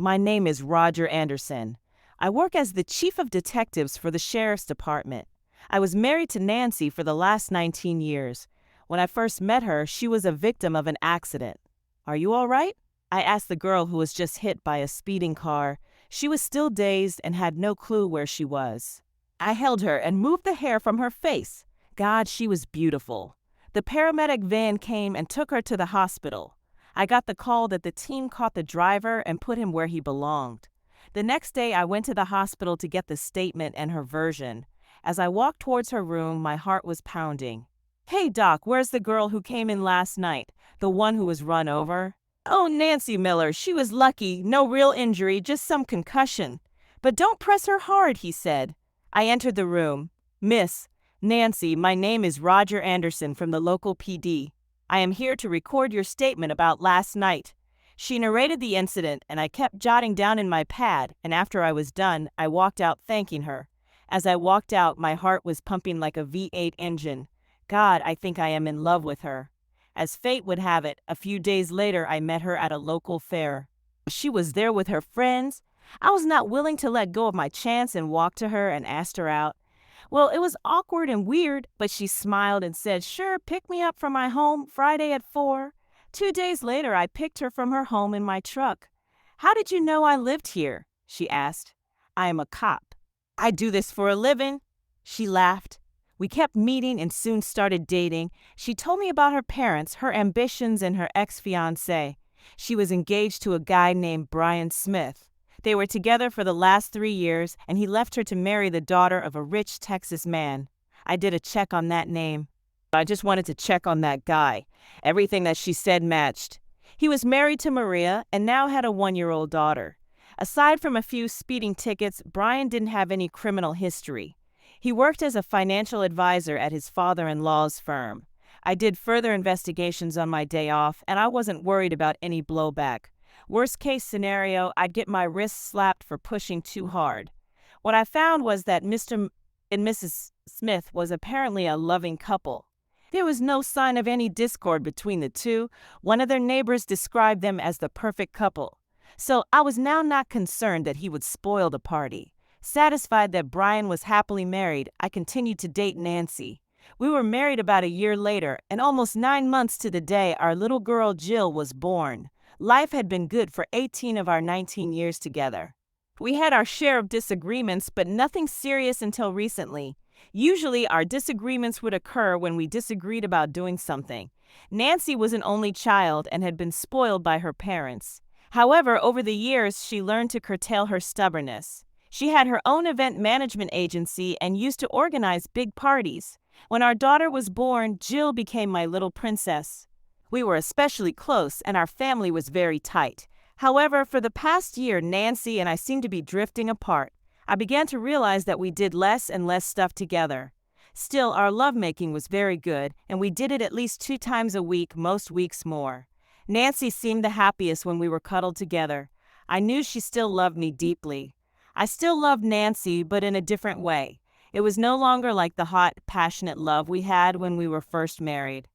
My name is Roger Anderson. I work as the chief of detectives for the sheriff's department. I was married to Nancy for the last 19 years. When I first met her, she was a victim of an accident. Are you all right? I asked the girl who was just hit by a speeding car. She was still dazed and had no clue where she was. I held her and moved the hair from her face. God, she was beautiful. The paramedic van came and took her to the hospital. I got the call that the team caught the driver and put him where he belonged. The next day, I went to the hospital to get the statement and her version. As I walked towards her room, my heart was pounding. Hey, Doc, where's the girl who came in last night? The one who was run over? Oh, Nancy Miller, she was lucky. No real injury, just some concussion. But don't press her hard, he said. I entered the room. Miss Nancy, my name is Roger Anderson from the local PD. I am here to record your statement about last night. She narrated the incident, and I kept jotting down in my pad, and after I was done, I walked out thanking her. As I walked out, my heart was pumping like a V8 engine. God, I think I am in love with her. As fate would have it, a few days later I met her at a local fair. She was there with her friends. I was not willing to let go of my chance and walked to her and asked her out. Well, it was awkward and weird, but she smiled and said, "Sure, pick me up from my home Friday at 4. 2 days later, I picked her from her home in my truck. How did you know I lived here? She asked. I am a cop. I do this for a living. She laughed. We kept meeting and soon started dating. She told me about her parents, her ambitions, and her ex-fiancé. She was engaged to a guy named Brian Smith. They were together for the last 3 years, and he left her to marry the daughter of a rich Texas man. I did a check on that name. I just wanted to check on that guy. Everything that she said matched. He was married to Maria and now had a 1-year-old daughter. Aside from a few speeding tickets, Brian didn't have any criminal history. He worked as a financial advisor at his father-in-law's firm. I did further investigations on my day off, and I wasn't worried about any blowback. Worst case scenario, I'd get my wrists slapped for pushing too hard. What I found was that Mr. and Mrs. Smith was apparently a loving couple. There was no sign of any discord between the two. One of their neighbors described them as the perfect couple. So I was now not concerned that he would spoil the party. Satisfied that Brian was happily married, I continued to date Nancy. We were married about a year later, and almost 9 months to the day, our little girl Jill was born. Life had been good for 18 of our 19 years together. We had our share of disagreements, but nothing serious until recently. Usually, our disagreements would occur when we disagreed about doing something. Nancy was an only child and had been spoiled by her parents. However, over the years, she learned to curtail her stubbornness. She had her own event management agency and used to organize big parties. When our daughter was born, Jill became my little princess. We were especially close, and our family was very tight. However, for the past year, Nancy and I seemed to be drifting apart. I began to realize that we did less and less stuff together. Still, our lovemaking was very good, and we did it at least 2 times a week, most weeks more. Nancy seemed the happiest when we were cuddled together. I knew she still loved me deeply. I still loved Nancy, but in a different way. It was no longer like the hot, passionate love we had when we were first married.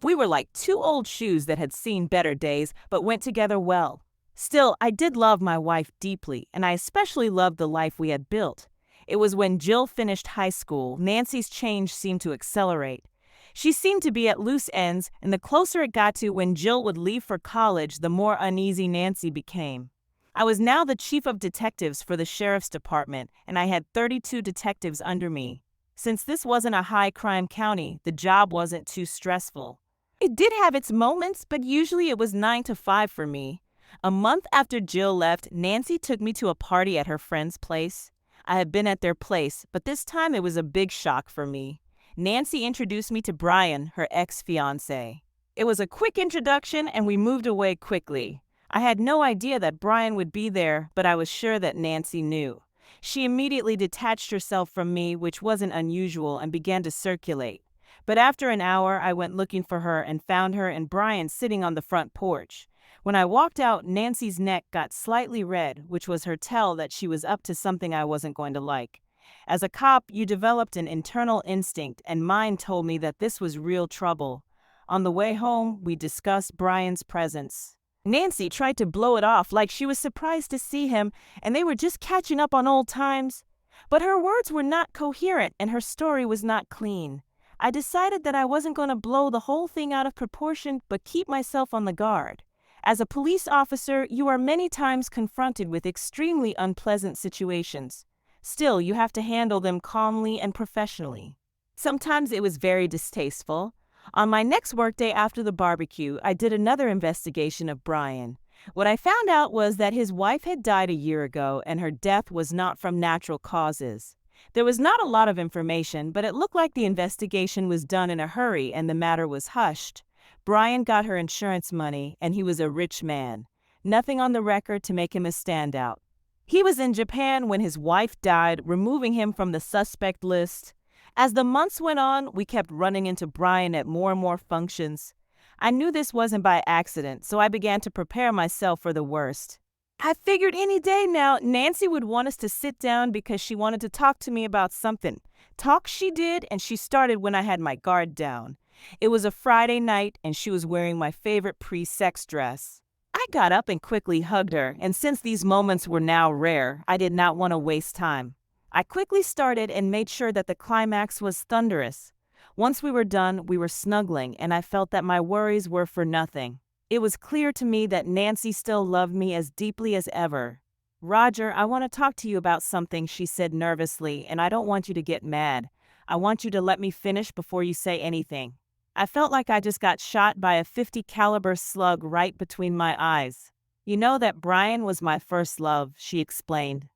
We were like 2 old shoes that had seen better days, but went together well. Still, I did love my wife deeply, and I especially loved the life we had built. It was when Jill finished high school, Nancy's change seemed to accelerate. She seemed to be at loose ends, and the closer it got to when Jill would leave for college, the more uneasy Nancy became. I was now the chief of detectives for the sheriff's department, and I had 32 detectives under me. Since this wasn't a high-crime county, the job wasn't too stressful. It did have its moments, but usually it was 9 to 5 for me. A month after Jill left, Nancy took me to a party at her friend's place. I had been at their place, but this time it was a big shock for me. Nancy introduced me to Brian, her ex-fiancé. It was a quick introduction, and we moved away quickly. I had no idea that Brian would be there, but I was sure that Nancy knew. She immediately detached herself from me, which wasn't unusual, and began to circulate. But after an hour, I went looking for her and found her and Brian sitting on the front porch. When I walked out, Nancy's neck got slightly red, which was her tell that she was up to something I wasn't going to like. As a cop, you developed an internal instinct, and mine told me that this was real trouble. On the way home, we discussed Brian's presence. Nancy tried to blow it off like she was surprised to see him and they were just catching up on old times. But her words were not coherent and her story was not clean. I decided that I wasn't going to blow the whole thing out of proportion but keep myself on the guard. As a police officer, you are many times confronted with extremely unpleasant situations. Still, you have to handle them calmly and professionally. Sometimes it was very distasteful. On my next workday after the barbecue, I did another investigation of Brian. What I found out was that his wife had died a year ago and her death was not from natural causes. There was not a lot of information, but it looked like the investigation was done in a hurry and the matter was hushed. Brian got her insurance money and he was a rich man. Nothing on the record to make him a standout. He was in Japan when his wife died, removing him from the suspect list. As the months went on, we kept running into Brian at more and more functions. I knew this wasn't by accident, so I began to prepare myself for the worst. I figured any day now Nancy would want us to sit down because she wanted to talk to me about something. Talk she did, and she started when I had my guard down. It was a Friday night, and she was wearing my favorite pre-sex dress. I got up and quickly hugged her, and since these moments were now rare, I did not want to waste time. I quickly started and made sure that the climax was thunderous. Once we were done, we were snuggling, and I felt that my worries were for nothing. It was clear to me that Nancy still loved me as deeply as ever. "Roger, I want to talk to you about something," she said nervously, "and I don't want you to get mad. I want you to let me finish before you say anything." I felt like I just got shot by a .50 caliber slug right between my eyes. "You know that Brian was my first love," she explained.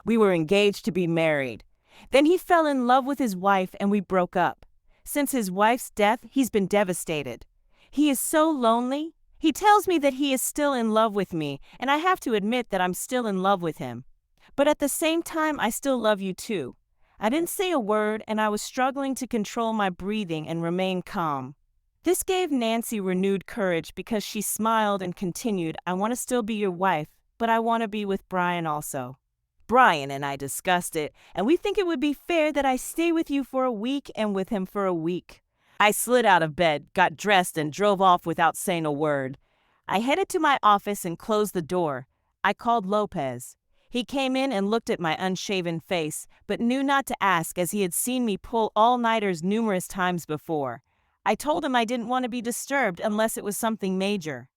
"We were engaged to be married. Then he fell in love with his wife and we broke up. Since his wife's death, he's been devastated. He is so lonely. He tells me that he is still in love with me, and I have to admit that I'm still in love with him. But at the same time, I still love you too." I didn't say a word, and I was struggling to control my breathing and remain calm. This gave Nancy renewed courage because she smiled and continued, "I want to still be your wife, but I want to be with Brian also. Brian and I discussed it, and we think it would be fair that I stay with you for a week and with him for a week." I slid out of bed, got dressed, and drove off without saying a word. I headed to my office and closed the door. I called Lopez. He came in and looked at my unshaven face, but knew not to ask as he had seen me pull all-nighters numerous times before. I told him I didn't want to be disturbed unless it was something major.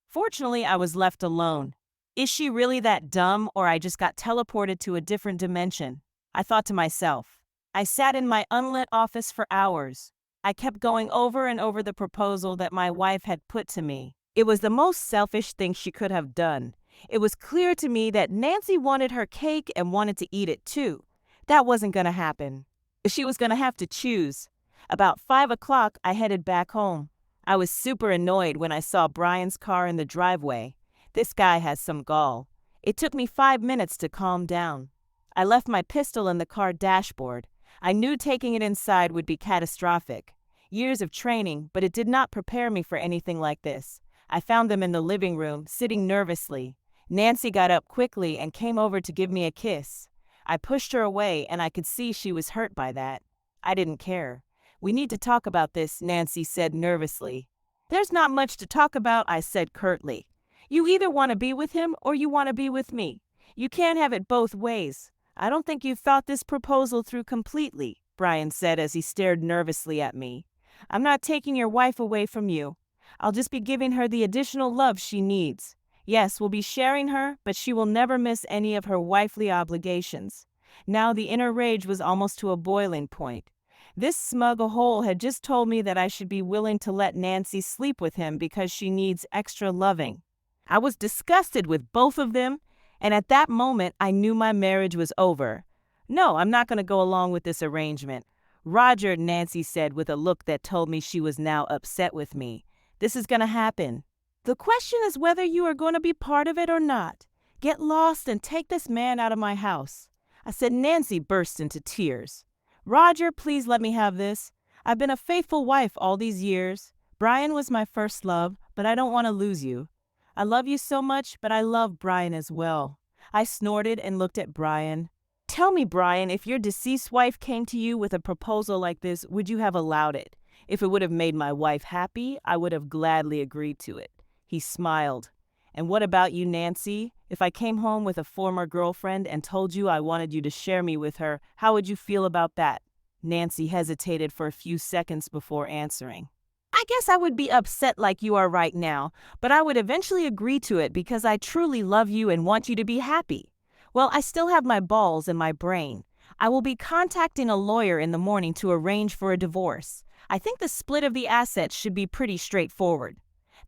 Fortunately, I was left alone. Is she really that dumb, or I just got teleported to a different dimension? I thought to myself. I sat in my unlit office for hours. I kept going over and over the proposal that my wife had put to me. It was the most selfish thing she could have done. It was clear to me that Nancy wanted her cake and wanted to eat it too. That wasn't going to happen. She was going to have to choose. About 5 o'clock, I headed back home. I was super annoyed when I saw Brian's car in the driveway. This guy has some gall. It took me 5 minutes to calm down. I left my pistol in the car dashboard. I knew taking it inside would be catastrophic. Years of training, but it did not prepare me for anything like this. I found them in the living room, sitting nervously. Nancy got up quickly and came over to give me a kiss. I pushed her away, and I could see she was hurt by that. I didn't care. "We need to talk about this," Nancy said nervously. "There's not much to talk about," I said curtly. "You either want to be with him or you want to be with me. You can't have it both ways. I don't think you've thought this proposal through completely," Brian said as he stared nervously at me. "I'm not taking your wife away from you. I'll just be giving her the additional love she needs. Yes, we'll be sharing her, but she will never miss any of her wifely obligations." Now the inner rage was almost to a boiling point. This smug hole had just told me that I should be willing to let Nancy sleep with him because she needs extra loving. I was disgusted with both of them, and at that moment I knew my marriage was over. "No, I'm not going to go along with this arrangement." "Roger," Nancy said with a look that told me she was now upset with me. "This is going to happen. The question is whether you are going to be part of it or not. Get lost and take this man out of my house." I said. Nancy burst into tears. "Roger, please let me have this. I've been a faithful wife all these years. Brian was my first love, but I don't want to lose you. I love you so much, but I love Brian as well." I snorted and looked at Brian. "Tell me, Brian, if your deceased wife came to you with a proposal like this, would you have allowed it? If it would have made my wife happy, I would have gladly agreed to it." He smiled. And what about you, Nancy? If I came home with a former girlfriend and told you I wanted you to share me with her, how would you feel about that? Nancy hesitated for a few seconds before answering. I guess I would be upset like you are right now, but I would eventually agree to it because I truly love you and want you to be happy. Well, I still have my balls in my brain. I will be contacting a lawyer in the morning to arrange for a divorce. I think the split of the assets should be pretty straightforward.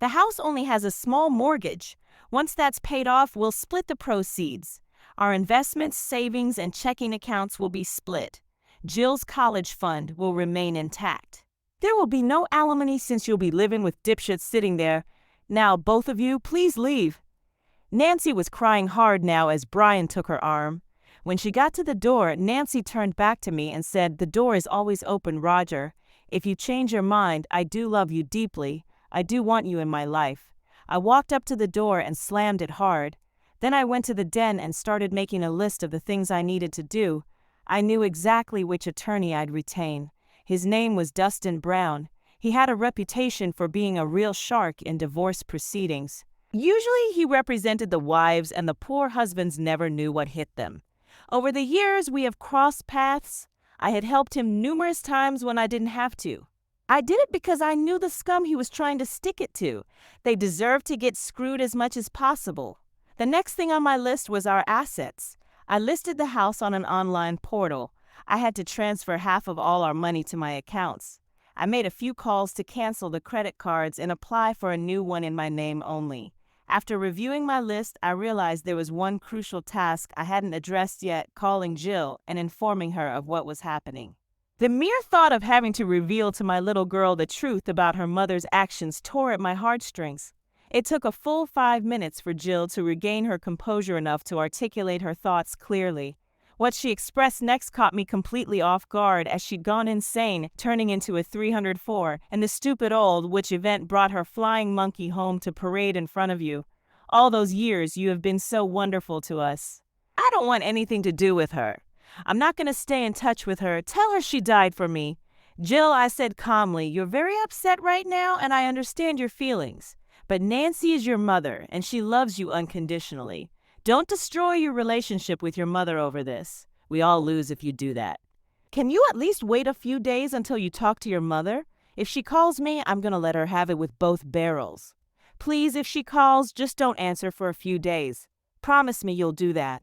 The house only has a small mortgage. Once that's paid off, we'll split the proceeds. Our investments, savings, and checking accounts will be split. Jill's college fund will remain intact. There will be no alimony since you'll be living with dipshits sitting there. Now, both of you, please leave. Nancy was crying hard now as Brian took her arm. When she got to the door, Nancy turned back to me and said, "The door is always open, Roger. If you change your mind, I do love you deeply. I do want you in my life." I walked up to the door and slammed it hard. Then I went to the den and started making a list of the things I needed to do. I knew exactly which attorney I'd retain. His name was Dustin Brown. He had a reputation for being a real shark in divorce proceedings. Usually he represented the wives and the poor husbands never knew what hit them. Over the years we have crossed paths. I had helped him numerous times when I didn't have to. I did it because I knew the scum he was trying to stick it to. They deserved to get screwed as much as possible. The next thing on my list was our assets. I listed the house on an online portal. I had to transfer half of all our money to my accounts. I made a few calls to cancel the credit cards and apply for a new one in my name only. After reviewing my list, I realized there was one crucial task I hadn't addressed yet: calling Jill and informing her of what was happening. The mere thought of having to reveal to my little girl the truth about her mother's actions tore at my heartstrings. It took a full 5 minutes for Jill to regain her composure enough to articulate her thoughts clearly. What she expressed next caught me completely off guard, as she'd gone insane, turning into a 304, and the stupid old witch event brought her flying monkey home to parade in front of you. All those years you have been so wonderful to us. I don't want anything to do with her. I'm not going to stay in touch with her. Tell her she died for me. Jill, I said calmly, you're very upset right now, and I understand your feelings. But Nancy is your mother, and she loves you unconditionally. Don't destroy your relationship with your mother over this. We all lose if you do that. Can you at least wait a few days until you talk to your mother? If she calls me, I'm going to let her have it with both barrels. Please, if she calls, just don't answer for a few days. Promise me you'll do that.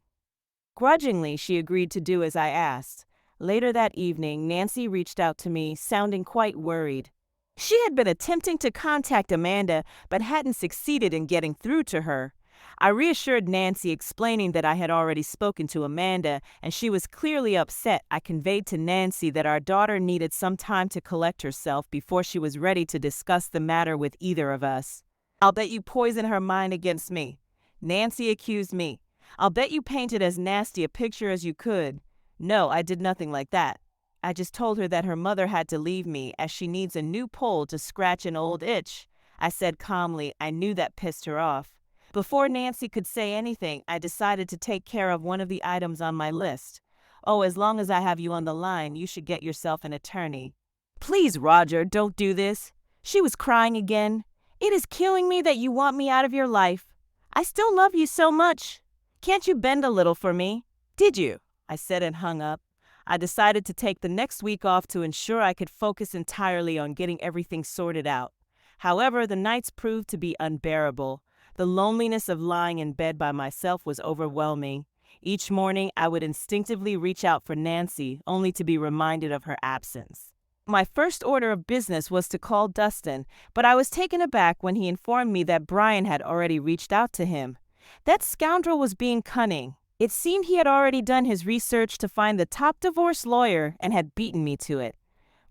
Grudgingly, she agreed to do as I asked. Later that evening, Nancy reached out to me, sounding quite worried. She had been attempting to contact Amanda, but hadn't succeeded in getting through to her. I reassured Nancy, explaining that I had already spoken to Amanda, and she was clearly upset. I conveyed to Nancy that our daughter needed some time to collect herself before she was ready to discuss the matter with either of us. I'll bet you poisoned her mind against me. Nancy accused me. I'll bet you painted as nasty a picture as you could. No, I did nothing like that. I just told her that her mother had to leave me as she needs a new pole to scratch an old itch. I said calmly. I knew that pissed her off. Before Nancy could say anything, I decided to take care of one of the items on my list. Oh, as long as I have you on the line, you should get yourself an attorney. Please, Roger, don't do this. She was crying again. It is killing me that you want me out of your life. I still love you so much. Can't you bend a little for me? Did you? I said and hung up. I decided to take the next week off to ensure I could focus entirely on getting everything sorted out. However, the nights proved to be unbearable. The loneliness of lying in bed by myself was overwhelming. Each morning, I would instinctively reach out for Nancy, only to be reminded of her absence. My first order of business was to call Dustin, but I was taken aback when he informed me that Brian had already reached out to him. That scoundrel was being cunning. It seemed he had already done his research to find the top divorce lawyer and had beaten me to it.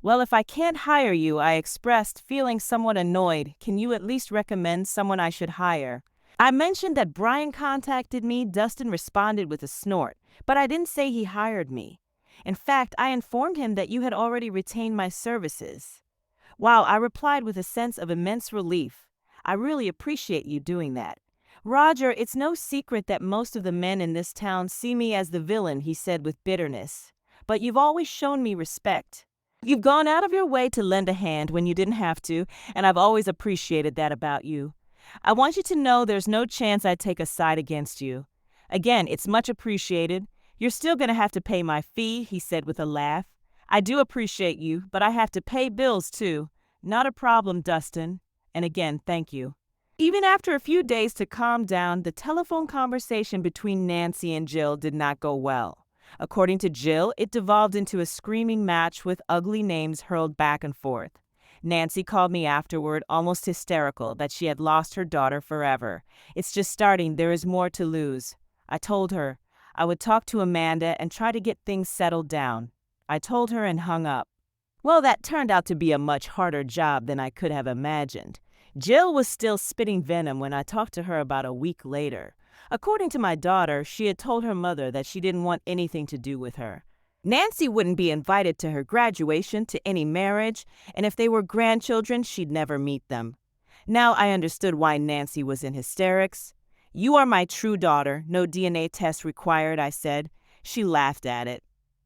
Well, if I can't hire you, I expressed, feeling somewhat annoyed. Can you at least recommend someone I should hire? I mentioned that Brian contacted me. Dustin responded with a snort, but I didn't say he hired me. In fact, I informed him that you had already retained my services. Wow, I replied with a sense of immense relief. I really appreciate you doing that. Roger, it's no secret that most of the men in this town see me as the villain, he said with bitterness. But you've always shown me respect. You've gone out of your way to lend a hand when you didn't have to, and I've always appreciated that about you. I want you to know there's no chance I'd take a side against you. Again, it's much appreciated. You're still going to have to pay my fee, he said with a laugh. I do appreciate you, but I have to pay bills too. Not a problem, Dustin. And again, thank you. Even after a few days to calm down, the telephone conversation between Nancy and Jill did not go well. According to Jill, it devolved into a screaming match with ugly names hurled back and forth. Nancy called me afterward, almost hysterical, that she had lost her daughter forever. It's just starting, there is more to lose. I told her I would talk to Amanda and try to get things settled down. I told her and hung up. Well, that turned out to be a much harder job than I could have imagined. Jill was still spitting venom when I talked to her about a week later. According to my daughter, she had told her mother that she didn't want anything to do with her. Nancy wouldn't be invited to her graduation, to any marriage, and if they were grandchildren, she'd never meet them. Now I understood why Nancy was in hysterics. You are my true daughter, no DNA test required, I said. She laughed at it.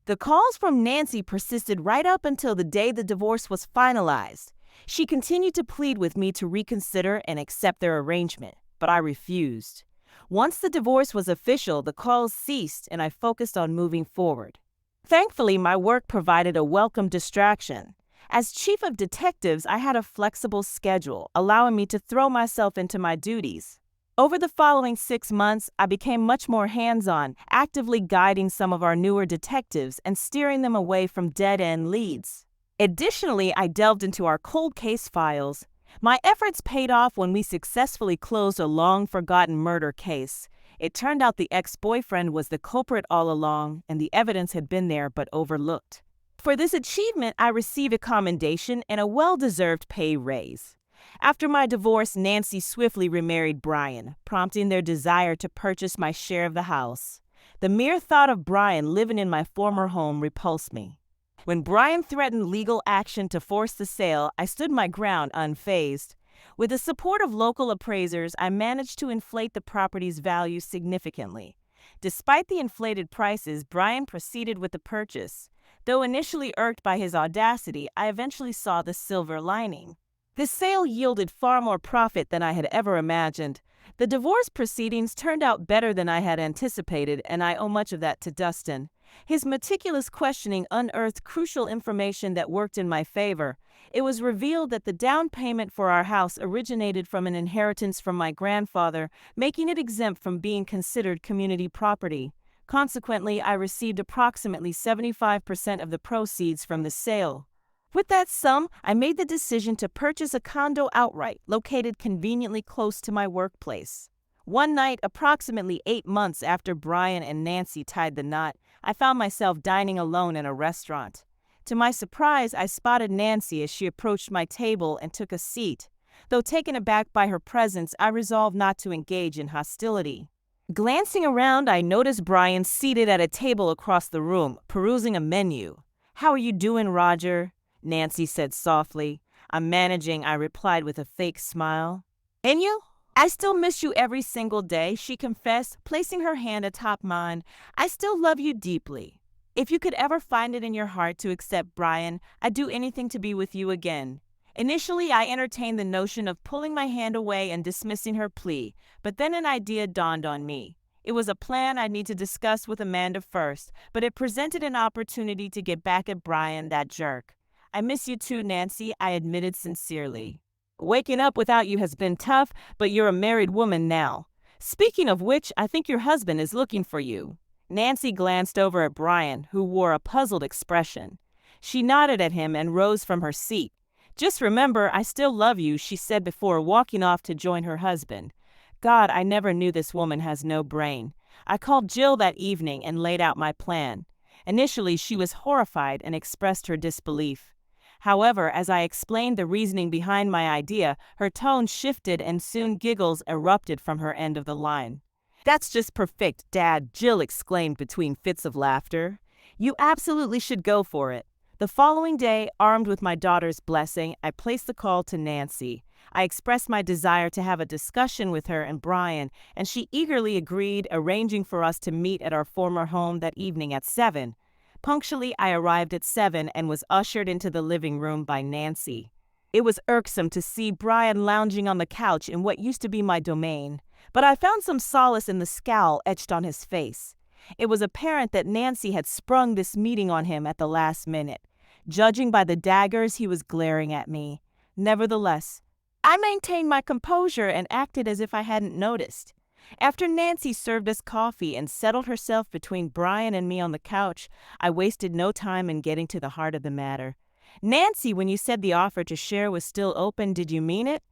The calls from Nancy persisted right up until the day the divorce was finalized. She continued to plead with me to reconsider and accept their arrangement, but I refused. Once the divorce was official, the calls ceased and I focused on moving forward. Thankfully, my work provided a welcome distraction. As chief of detectives, I had a flexible schedule, allowing me to throw myself into my duties. Over the following 6 months, I became much more hands-on, actively guiding some of our newer detectives and steering them away from dead-end leads. Additionally, I delved into our cold case files. My efforts paid off when we successfully closed a long-forgotten murder case. It turned out the ex-boyfriend was the culprit all along, and the evidence had been there but overlooked. For this achievement, I received a commendation and a well-deserved pay raise. After my divorce, Nancy swiftly remarried Brian, prompting their desire to purchase my share of the house. The mere thought of Brian living in my former home repulsed me. When Brian threatened legal action to force the sale, I stood my ground unfazed. With the support of local appraisers, I managed to inflate the property's value significantly. Despite the inflated prices, Brian proceeded with the purchase. Though initially irked by his audacity, I eventually saw the silver lining. The sale yielded far more profit than I had ever imagined. The divorce proceedings turned out better than I had anticipated, and I owe much of that to Dustin. His meticulous questioning unearthed crucial information that worked in my favor. It was revealed that the down payment for our house originated from an inheritance from my grandfather, making it exempt from being considered community property. Consequently, I received approximately 75% of the proceeds from the sale. With that sum, I made the decision to purchase a condo outright, located conveniently close to my workplace. One night, approximately 8 months after Brian and Nancy tied the knot, I found myself dining alone in a restaurant. To my surprise, I spotted Nancy as she approached my table and took a seat. Though taken aback by her presence, I resolved not to engage in hostility. Glancing around, I noticed Brian seated at a table across the room, perusing a menu. "How are you doing, Roger?" Nancy said softly. "I'm managing," I replied with a fake smile. "And you?" "I still miss you every single day," she confessed, placing her hand atop mine. "I still love you deeply. If you could ever find it in your heart to accept Brian, I'd do anything to be with you again." Initially, I entertained the notion of pulling my hand away and dismissing her plea, but then an idea dawned on me. It was a plan I'd need to discuss with Amanda first, but it presented an opportunity to get back at Brian, that jerk. "I miss you too, Nancy," I admitted sincerely. "Waking up without you has been tough, but you're a married woman now. Speaking of which, I think your husband is looking for you." Nancy glanced over at Brian, who wore a puzzled expression. She nodded at him and rose from her seat. "Just remember, I still love you," she said before walking off to join her husband. God, I never knew this woman has no brain. I called Jill that evening and laid out my plan. Initially, she was horrified and expressed her disbelief. However, as I explained the reasoning behind my idea, her tone shifted and soon giggles erupted from her end of the line. "That's just perfect, Dad," Jill exclaimed between fits of laughter. "You absolutely should go for it." The following day, armed with my daughter's blessing, I placed the call to Nancy. I expressed my desire to have a discussion with her and Brian, and she eagerly agreed, arranging for us to meet at our former home that evening at 7. Punctually, I arrived at 7 and was ushered into the living room by Nancy. It was irksome to see Brian lounging on the couch in what used to be my domain, but I found some solace in the scowl etched on his face. It was apparent that Nancy had sprung this meeting on him at the last minute, judging by the daggers he was glaring at me. Nevertheless, I maintained my composure and acted as if I hadn't noticed. After Nancy served us coffee and settled herself between Brian and me on the couch, I wasted no time in getting to the heart of the matter. Nancy, when you said the offer to share was still open, did you mean it?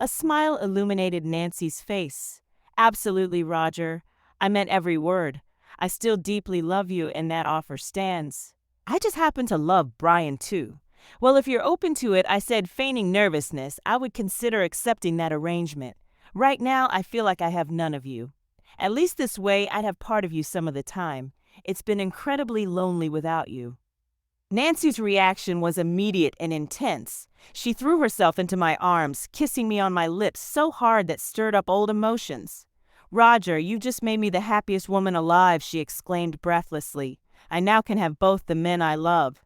A smile illuminated Nancy's face. Absolutely, Roger. I meant every word. I still deeply love you and that offer stands. I just happen to love Brian too. Well, if you're open to it, I said, feigning nervousness, I would consider accepting that arrangement. Right now, I feel like I have none of you. At least this way, I'd have part of you some of the time. It's been incredibly lonely without you. Nancy's reaction was immediate and intense. She threw herself into my arms, kissing me on my lips so hard that stirred up old emotions. Roger, you just made me the happiest woman alive, she exclaimed breathlessly. I now can have both the men I love.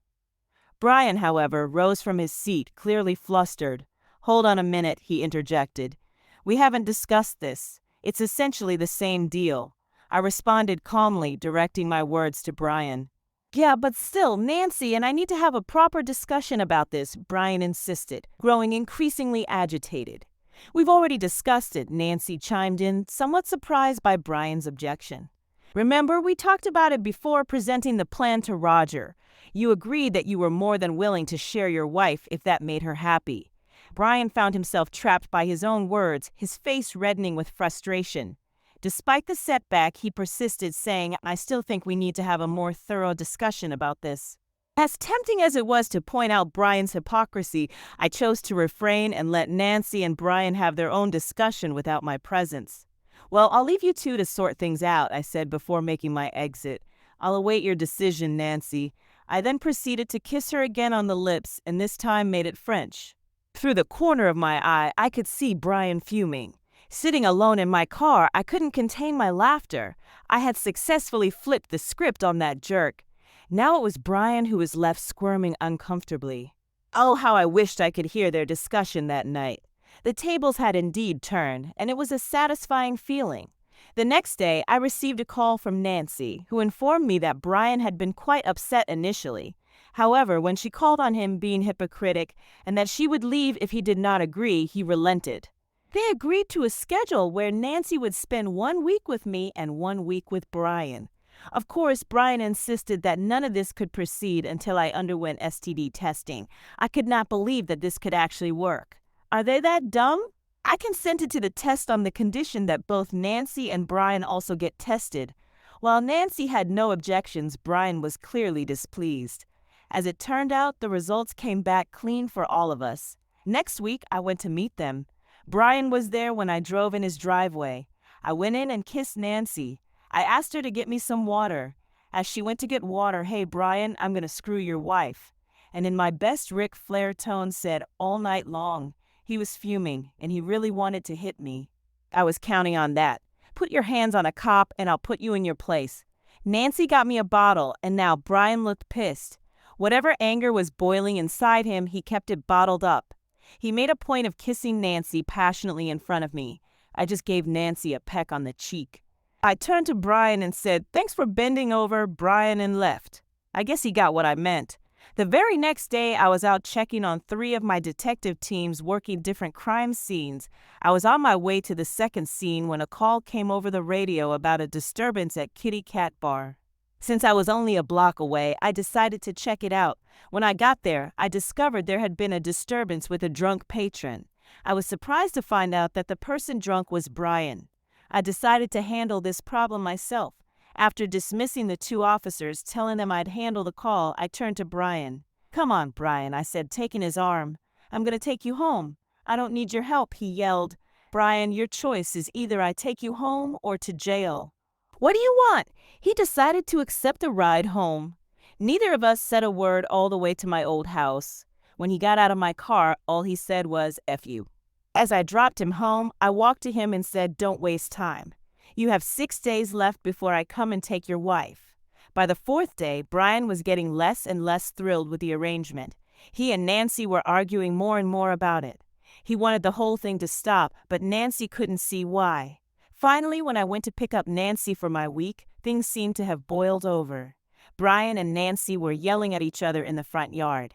Brian, however, rose from his seat, clearly flustered. Hold on a minute, he interjected. We haven't discussed this. It's essentially the same deal. I responded calmly, directing my words to Brian. Yeah, but still, Nancy and I need to have a proper discussion about this, Brian insisted, growing increasingly agitated. We've already discussed it, Nancy chimed in, somewhat surprised by Brian's objection. Remember, we talked about it before presenting the plan to Roger. You agreed that you were more than willing to share your wife if that made her happy. Brian found himself trapped by his own words, his face reddening with frustration. Despite the setback, he persisted, saying, I still think we need to have a more thorough discussion about this. As tempting as it was to point out Brian's hypocrisy, I chose to refrain and let Nancy and Brian have their own discussion without my presence. Well, I'll leave you two to sort things out, I said before making my exit. I'll await your decision, Nancy. I then proceeded to kiss her again on the lips, and this time made it French. Through the corner of my eye, I could see Brian fuming. Sitting alone in my car, I couldn't contain my laughter. I had successfully flipped the script on that jerk. Now it was Brian who was left squirming uncomfortably. Oh, how I wished I could hear their discussion that night. The tables had indeed turned, and it was a satisfying feeling. The next day, I received a call from Nancy, who informed me that Brian had been quite upset initially. However, when she called on him being hypocritic and that she would leave if he did not agree, he relented. They agreed to a schedule where Nancy would spend 1 week with me and 1 week with Brian. Of course, Brian insisted that none of this could proceed until I underwent STD testing. I could not believe that this could actually work. Are they that dumb? I consented to the test on the condition that both Nancy and Brian also get tested. While Nancy had no objections, Brian was clearly displeased. As it turned out, the results came back clean for all of us. Next week, I went to meet them. Brian was there when I drove in his driveway. I went in and kissed Nancy. I asked her to get me some water. As she went to get water, hey Brian, I'm gonna screw your wife. And in my best Ric Flair tone said, all night long. He was fuming, and he really wanted to hit me. I was counting on that. Put your hands on a cop, and I'll put you in your place. Nancy got me a bottle, and now Brian looked pissed. Whatever anger was boiling inside him, he kept it bottled up. He made a point of kissing Nancy passionately in front of me. I just gave Nancy a peck on the cheek. I turned to Brian and said, thanks for bending over, Brian, and left. I guess he got what I meant. The very next day, I was out checking on 3 of my detective teams working different crime scenes. I was on my way to the second scene when a call came over the radio about a disturbance at Kitty Cat Bar. Since I was only a block away, I decided to check it out. When I got there, I discovered there had been a disturbance with a drunk patron. I was surprised to find out that the person drunk was Brian. I decided to handle this problem myself. After dismissing the 2 officers, telling them I'd handle the call, I turned to Brian. Come on, Brian, I said, taking his arm. I'm going to take you home. I don't need your help, he yelled. Brian, your choice is either I take you home or to jail. What do you want? He decided to accept a ride home. Neither of us said a word all the way to my old house. When he got out of my car, all he said was, F you. As I dropped him home, I walked to him and said, don't waste time. You have 6 days left before I come and take your wife. By the 4th day, Brian was getting less and less thrilled with the arrangement. He and Nancy were arguing more and more about it. He wanted the whole thing to stop, but Nancy couldn't see why. Finally, when I went to pick up Nancy for my week, things seemed to have boiled over. Brian and Nancy were yelling at each other in the front yard.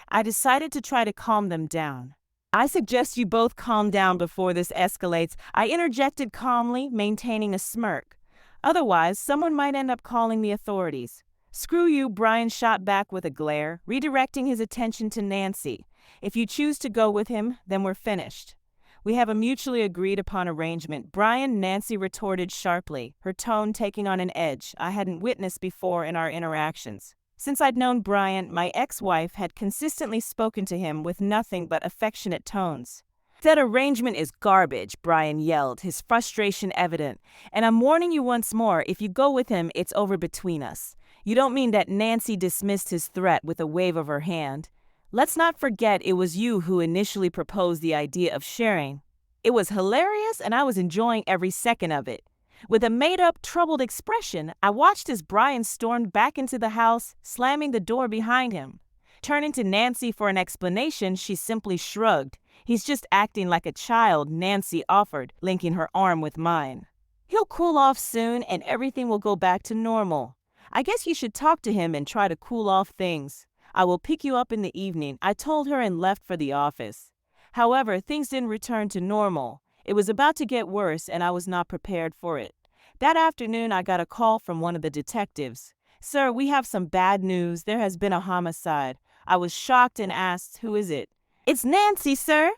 I decided to try to calm them down. "I suggest you both calm down before this escalates," I interjected calmly, maintaining a smirk. "Otherwise, someone might end up calling the authorities." "Screw you," Brian shot back with a glare, redirecting his attention to Nancy. "If you choose to go with him, then we're finished." "We have a mutually agreed upon arrangement," Brian, Nancy retorted sharply, her tone taking on an edge I hadn't witnessed before in our interactions. Since I'd known Brian, my ex-wife had consistently spoken to him with nothing but affectionate tones. "That arrangement is garbage," Brian yelled, his frustration evident. "And I'm warning you once more, if you go with him, it's over between us." "You don't mean that?" Nancy dismissed his threat with a wave of her hand. "Let's not forget it was you who initially proposed the idea of sharing." It was hilarious, and I was enjoying every second of it. With a made-up, troubled expression, I watched as Brian stormed back into the house, slamming the door behind him. Turning to Nancy for an explanation, she simply shrugged. "He's just acting like a child," Nancy offered, linking her arm with mine. "He'll cool off soon, and everything will go back to normal. I guess you should talk to him and try to cool off things. I will pick you up in the evening," I told her and left for the office. However, things didn't return to normal. It was about to get worse, and I was not prepared for it. That afternoon, I got a call from one of the detectives. "Sir, we have some bad news. There has been a homicide." I was shocked and asked, "Who is it?" "It's Nancy, sir."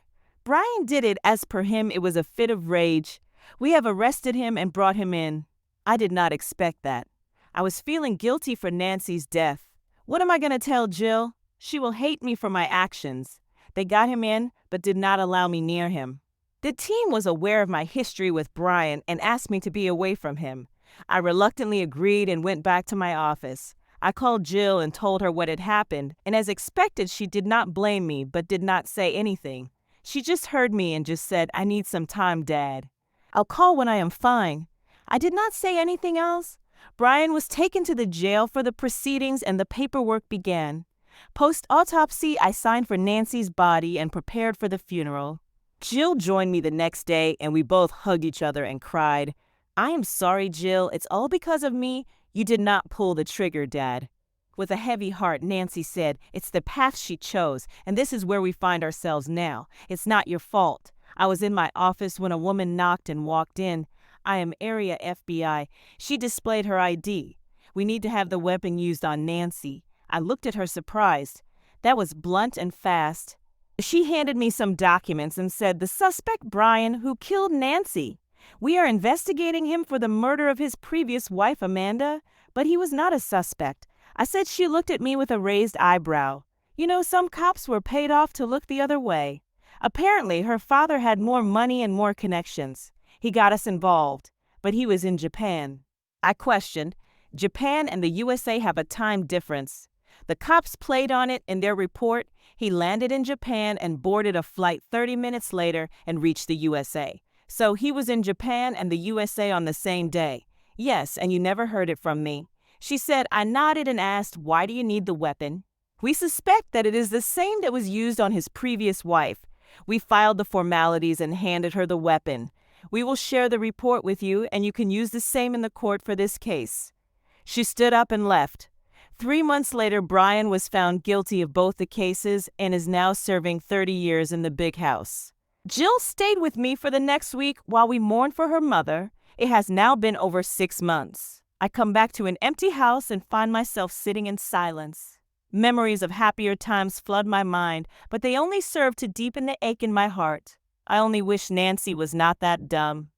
Brian did it. As per him, it was a fit of rage. "We have arrested him and brought him in." I did not expect that. I was feeling guilty for Nancy's death. What am I going to tell Jill? She will hate me for my actions. They got him in, but did not allow me near him. The team was aware of my history with Brian and asked me to be away from him. I reluctantly agreed and went back to my office. I called Jill and told her what had happened, and as expected, she did not blame me but did not say anything. She just heard me and just said, "I need some time, Dad. I'll call when I am fine." I did not say anything else. Brian was taken to the jail for the proceedings and the paperwork began. Post-autopsy, I signed for Nancy's body and prepared for the funeral. Jill joined me the next day, and we both hugged each other and cried. "I am sorry, Jill. It's all because of me. You did not pull the trigger, Dad." With a heavy heart, Nancy said, "It's the path she chose, and this is where we find ourselves now. It's not your fault." I was in my office when a woman knocked and walked in. "I am Area FBI. She displayed her ID. We need to have the weapon used on Nancy." I looked at her surprised. That was blunt and fast. She handed me some documents and said, "The suspect, Brian, who killed Nancy. We are investigating him for the murder of his previous wife, Amanda, but he was not a suspect." I said. She looked at me with a raised eyebrow. You know, some cops were paid off to look the other way. Apparently, her father had more money and more connections. He got us involved, but he was in Japan. I questioned. Japan and the USA have a time difference. The cops played on it in their report. He landed in Japan and boarded a flight 30 minutes later and reached the USA. So he was in Japan and the USA on the same day. "Yes, and you never heard it from me." She said. I nodded and asked, "Why do you need the weapon?" "We suspect that it is the same that was used on his previous wife." We filed the formalities and handed her the weapon. "We will share the report with you, and you can use the same in the court for this case." She stood up and left. 3 months later, Brian was found guilty of both the cases and is now serving 30 years in the big house. Jill stayed with me for the next week while we mourned for her mother. It has now been over 6 months. I come back to an empty house and find myself sitting in silence. Memories of happier times flood my mind, but they only serve to deepen the ache in my heart. I only wish Nancy was not that dumb.